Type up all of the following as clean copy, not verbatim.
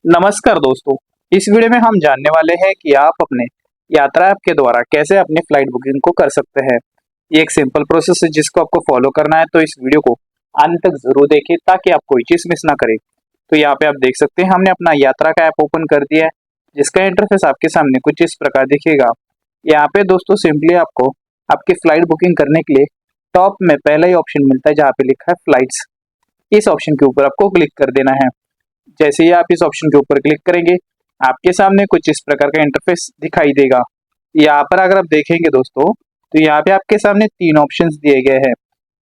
नमस्कार दोस्तों। इस वीडियो में हम जानने वाले हैं कि आप अपने यात्रा ऐप के द्वारा कैसे अपनी फ्लाइट बुकिंग को कर सकते हैं। ये एक सिंपल प्रोसेस है जिसको आपको फॉलो करना है, तो इस वीडियो को अंत तक जरूर देखिए ताकि आप कोई चीज मिस ना करें। तो यहाँ पे आप देख सकते हैं हमने अपना यात्रा का ऐप ओपन कर दिया है, जिसका इंटरफेस आपके सामने कुछ इस प्रकार दिखेगा। यहाँ पे दोस्तों सिंपली आपको आपकी फ्लाइट बुकिंग करने के लिए टॉप में पहला ही ऑप्शन मिलता है जहाँ पे लिखा है फ्लाइट्स। इस ऑप्शन के ऊपर आपको क्लिक कर देना है। जैसे ही आप इस ऑप्शन के ऊपर क्लिक करेंगे, आपके सामने कुछ इस प्रकार का इंटरफेस दिखाई देगा। यहाँ पर अगर आप देखेंगे दोस्तों, तो यहाँ पे आपके सामने तीन ऑप्शंस दिए गए हैं।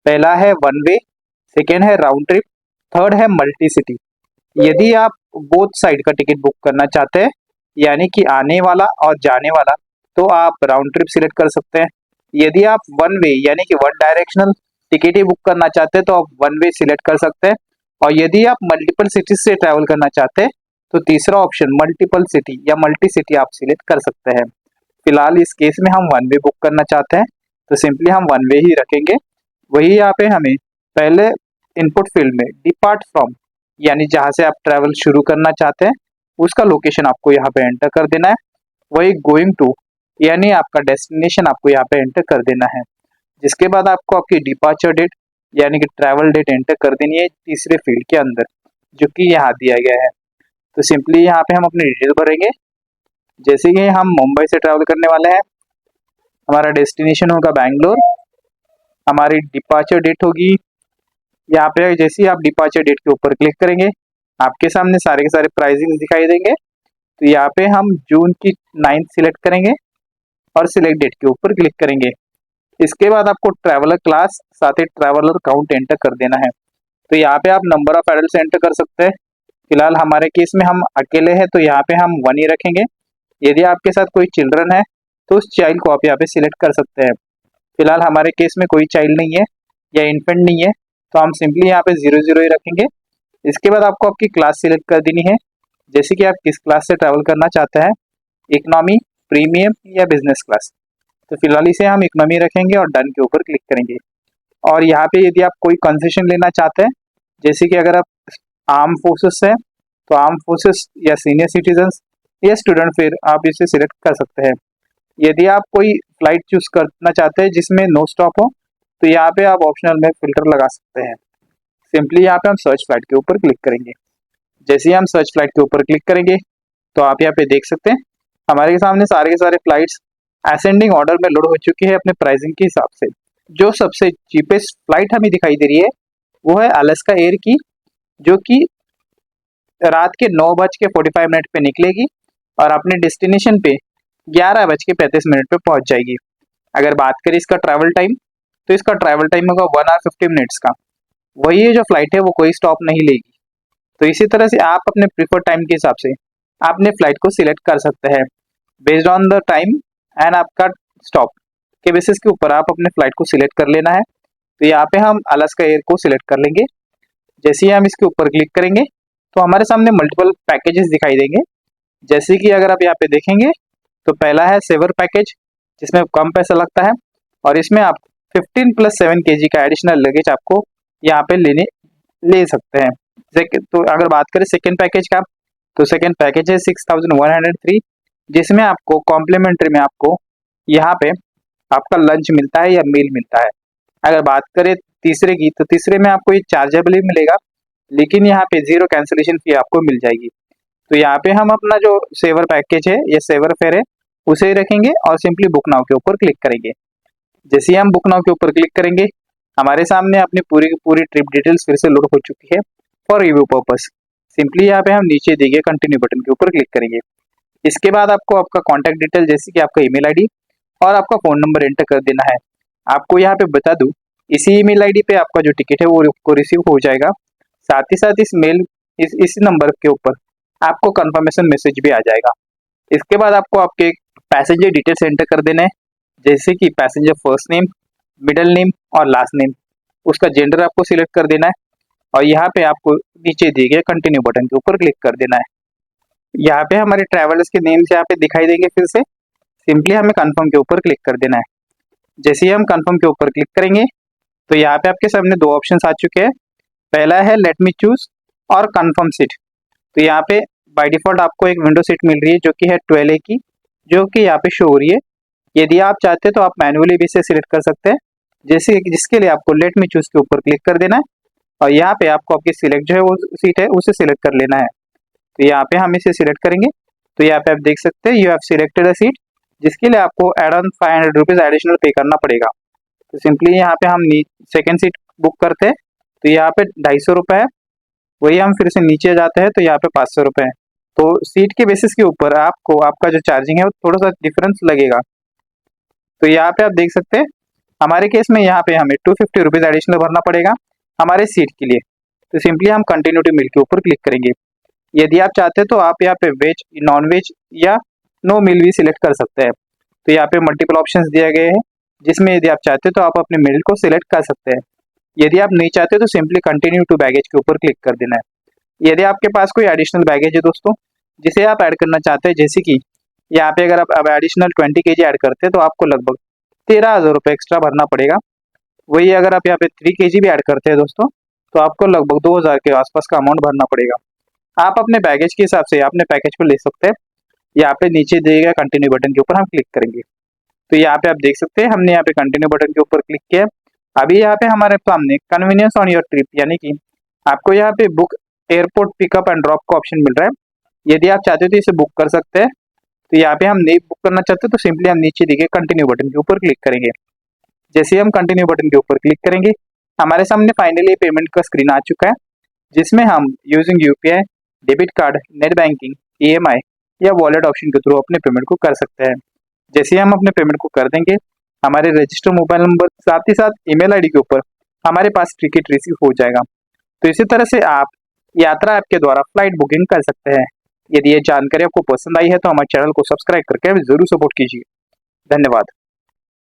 पहला है वन वे, सेकेंड है राउंड ट्रिप, थर्ड है मल्टी सिटी। यदि आप बोथ साइड का टिकट बुक करना चाहते हैं, यानी कि आने वाला और जाने वाला, तो आप राउंड ट्रिप सिलेक्ट कर सकते हैं। यदि आप वन वे यानी कि वन डायरेक्शनल टिकट ही बुक करना चाहते हैं, तो आप वन वे सिलेक्ट कर सकते हैं। और यदि आप मल्टीपल सिटीज से ट्रैवल करना चाहते हैं, तो तीसरा ऑप्शन मल्टीपल सिटी या मल्टी सिटी आप सिलेक्ट कर सकते हैं। फिलहाल इस केस में हम वन वे बुक करना चाहते हैं, तो सिंपली हम वन वे ही रखेंगे। वही यहाँ पे हमें पहले इनपुट फील्ड में डिपार्ट फ्रॉम, यानी जहाँ से आप ट्रैवल शुरू करना चाहते हैं उसका लोकेशन आपको यहाँ पे एंटर कर देना है। वही गोइंग टू, यानी आपका डेस्टिनेशन आपको यहाँ पे एंटर कर देना है। जिसके बाद आपको आपकी डिपार्चर डेट यानी कि ट्रैवल डेट एंटर कर देनी है तीसरे फील्ड के अंदर, जो कि यहाँ दिया गया है। तो सिंपली यहाँ पे हम अपनी डिटेल भरेंगे। जैसे कि हम मुंबई से ट्रैवल करने वाले हैं, हमारा डेस्टिनेशन होगा बैंगलोर, हमारी डिपार्चर डेट होगी यहाँ पे। जैसे ही आप डिपार्चर डेट के ऊपर क्लिक करेंगे, आपके सामने सारे के सारे प्राइसिंग दिखाई देंगे। तो यहाँ पे हम जून की 9 सिलेक्ट करेंगे और सिलेक्ट डेट के ऊपर क्लिक करेंगे। इसके बाद आपको ट्रैवलर क्लास साथ ही ट्रैवलर काउंट एंटर कर देना है। तो यहाँ पे आप नंबर ऑफ एडल्ट एंटर कर सकते हैं। फिलहाल हमारे केस में हम अकेले हैं, तो यहाँ पे हम वन ही रखेंगे। यदि आपके साथ कोई चिल्ड्रन है, तो उस चाइल्ड को आप यहाँ पे सिलेक्ट कर सकते हैं। फिलहाल हमारे केस में कोई चाइल्ड नहीं है या इन्फेंट नहीं है, तो हम सिंपली यहाँ पे 0 0 ही रखेंगे। इसके बाद आपको आपकी क्लास सिलेक्ट कर देनी है, जैसे कि आप किस क्लास से ट्रैवल करना चाहते हैं, इकोनॉमी, प्रीमियम या बिजनेस क्लास। तो फिलहाल इसे हम इकोनॉमी रखेंगे और डन के ऊपर क्लिक करेंगे। और यहाँ पे यदि आप कोई कंसेशन लेना चाहते हैं, जैसे कि अगर आप आर्म फोर्सेस है, तो आर्म फोर्सेस या सीनियर सिटीजन्स या स्टूडेंट, फिर आप इसे सिलेक्ट कर सकते हैं। यदि आप कोई फ्लाइट चूज करना चाहते हैं जिसमें नो स्टॉप हो, तो यहाँ पे आप ऑप्शनल में फिल्टर लगा सकते हैं। सिंपली यहाँ पे हम सर्च फ्लाइट के ऊपर क्लिक करेंगे। जैसे ही हम सर्च फ्लाइट के ऊपर क्लिक करेंगे, तो आप यहाँ पे देख सकते हैं हमारे सामने सारे के सारे फ्लाइट्स असेंडिंग ऑर्डर में लोड हो चुकी है अपने प्राइसिंग के हिसाब से। जो सबसे चीपेस्ट फ्लाइट हमें दिखाई दे रही है वो है अलास्का एयर की, जो कि रात के 9:45 पे निकलेगी और अपने डेस्टिनेशन पे 11:35 पे पहुंच जाएगी। अगर बात करें इसका ट्रैवल टाइम, तो इसका ट्रैवल टाइम होगा 1 hour 50 minutes का। वही है जो फ्लाइट है वो कोई स्टॉप नहीं लेगी। तो इसी तरह से आप अपने प्रीफर्ड टाइम के हिसाब से अपने फ्लाइट को सिलेक्ट कर सकते हैं। Based on the time and आपका स्टॉप के बेसिस के ऊपर आप अपने फ्लाइट को सिलेक्ट कर लेना है। तो यहाँ पे हम अलास्का एयर को सिलेक्ट कर लेंगे। जैसे ही हम इसके ऊपर क्लिक करेंगे, तो हमारे सामने मल्टीपल पैकेजेस दिखाई देंगे। जैसे कि अगर आप यहाँ पे देखेंगे, तो पहला है सेवर पैकेज, जिसमें कम पैसा लगता है और इसमें आप 15+7 kg का एडिशनल लगेज आपको यहाँ पे ले सकते हैं। तो अगर बात करें सेकेंड पैकेज का, तो सेकेंड पैकेज है 6103, जिसमें आपको कॉम्प्लीमेंट्री में आपको यहाँ पे आपका लंच मिलता है या मील मिलता है। अगर बात करें तीसरे की, तो तीसरे में आपको ये चार्जेबल ही मिलेगा, लेकिन यहाँ पे 0 कैंसिलेशन फी आपको मिल जाएगी। तो यहाँ पे हम अपना जो सेवर पैकेज है या सेवर फेयर है उसे ही रखेंगे और सिंपली बुक नाउ के ऊपर क्लिक करेंगे। जैसे ही हम बुक नाउ के ऊपर क्लिक करेंगे, हमारे सामने अपनी पूरी की पूरी ट्रिप डिटेल्स फिर से लोड हो चुकी है फॉर रिव्यू पर्पस। सिंपली यहाँ पे हम नीचे दिए गए कंटिन्यू बटन के ऊपर क्लिक करेंगे। इसके बाद आपको आपका कॉन्टैक्ट डिटेल, जैसे कि आपका ईमेल आईडी और आपका फोन नंबर एंटर कर देना है। आपको यहाँ पे बता दूं, इसी ईमेल आईडी पे आपका जो टिकट है वो आपको रिसीव हो जाएगा। साथ ही साथ इस नंबर के ऊपर आपको कंफर्मेशन मैसेज भी आ जाएगा। इसके बाद आपको आपके पैसेंजर डिटेल्स एंटर कर देना है, जैसे कि passenger first name, middle name और लास्ट नेम। उसका जेंडर आपको सिलेक्ट कर देना है और यहाँ पे आपको नीचे दिए गए कंटिन्यू बटन के ऊपर क्लिक कर देना है। यहाँ पे हमारे ट्रैवलर्स के नेम्स यहाँ पे दिखाई देंगे। फिर से सिंपली हमें कंफर्म के ऊपर क्लिक कर देना है। जैसे ही हम कंफर्म के ऊपर क्लिक करेंगे, तो यहाँ पे आपके सामने दो ऑप्शंस आ चुके हैं। पहला है लेट मी चूज और कंफर्म सीट। तो यहाँ पे बाय डिफॉल्ट आपको एक विंडो सीट मिल रही है जो कि है 12A की, जो कि यहाँ पे शो हो रही है। यदि आप चाहते हैं तो आप मैनुअली भी इसे सिलेक्ट कर सकते हैं, जैसे जिसके लिए आपको लेट मी चूज के ऊपर क्लिक कर देना है और यहाँ पे आपको आपकी सिलेक्ट जो है वो सीट है उसे सिलेक्ट कर लेना है। तो यहाँ पे हम इसे सिलेक्ट करेंगे तो यहाँ पे आप देख सकते हैं you have selected a seat, जिसके लिए आपको एड ऑन 500 रुपीज एडिशनल पे करना पड़ेगा। तो सिंपली यहाँ पे हम सेकेंड सीट बुक करते हैं तो यहाँ पे 250 रुपये है, वही हम फिर से नीचे जाते हैं तो यहाँ पे 500 रुपये है। तो सीट के बेसिस के ऊपर आपको आपका जो चार्जिंग है वो थोड़ा सा डिफरेंस लगेगा। तो यहाँ पे आप देख सकते हैं हमारे केस में यहाँ पे हमें 250 रुपीज एडिशनल भरना पड़ेगा हमारे सीट के लिए। तो सिंपली हम कंटिन्यू टू मील के ऊपर क्लिक करेंगे। यदि आप चाहते हैं तो आप यहाँ पे वेज, नॉन वेज या नो मील भी सिलेक्ट कर सकते हैं। तो यहाँ पे मल्टीपल ऑप्शंस दिए गए हैं, जिसमें यदि आप चाहते हैं तो आप अपने मील को सिलेक्ट कर सकते हैं। यदि आप नहीं चाहते तो सिंपली कंटिन्यू टू बैगेज के ऊपर क्लिक कर देना है। यदि आपके पास कोई एडिशनल बैगेज है दोस्तों जिसे आप ऐड करना चाहते हैं, जैसे कि यहाँ पे अगर आप अब एडिशनल 20 kg ऐड करते हैं तो आपको लगभग 13,000 रुपये एक्स्ट्रा भरना पड़ेगा। वही अगर आप यहाँ पे 3 kg भी ऐड करते हैं दोस्तों तो आपको लगभग 2,000 के आसपास का अमाउंट भरना पड़ेगा। आप अपने बैगेज के हिसाब से अपने पैकेज को ले सकते हैं। यहाँ पे नीचे दिए गए कंटिन्यू बटन के ऊपर हम क्लिक करेंगे तो यहाँ पे आप देख सकते हैं हमने यहाँ पे कंटिन्यू बटन के ऊपर क्लिक किया। अभी यहाँ पे हमारे सामने कन्वीनियंस ऑन योर ट्रिप, यानी कि आपको यहाँ पे book airport pickup and drop का ऑप्शन मिल रहा है। यदि आप चाहते हो तो इसे बुक कर सकते हैं। तो यहाँ पे हम नहीं बुक करना चाहते तो सिंपली हम नीचे दिए कंटिन्यू बटन के ऊपर क्लिक करेंगे। जैसे ही हम कंटिन्यू बटन के ऊपर क्लिक करेंगे हमारे सामने फाइनली पेमेंट का स्क्रीन आ चुका है, जिसमें हम using UPI, debit card, net banking, EMI या वॉलेट ऑप्शन के थ्रू अपने पेमेंट को कर सकते हैं। जैसे ही हम अपने पेमेंट को कर देंगे हमारे रजिस्टर मोबाइल नंबर साथ ही साथ ईमेल आईडी के ऊपर हमारे पास टिकट रिसीव हो जाएगा। तो इसी तरह से आप यात्रा ऐप के द्वारा फ्लाइट बुकिंग कर सकते हैं। यदि ये जानकारी आपको पसंद आई है तो हमारे चैनल को सब्सक्राइब करके जरूर सपोर्ट कीजिए। धन्यवाद।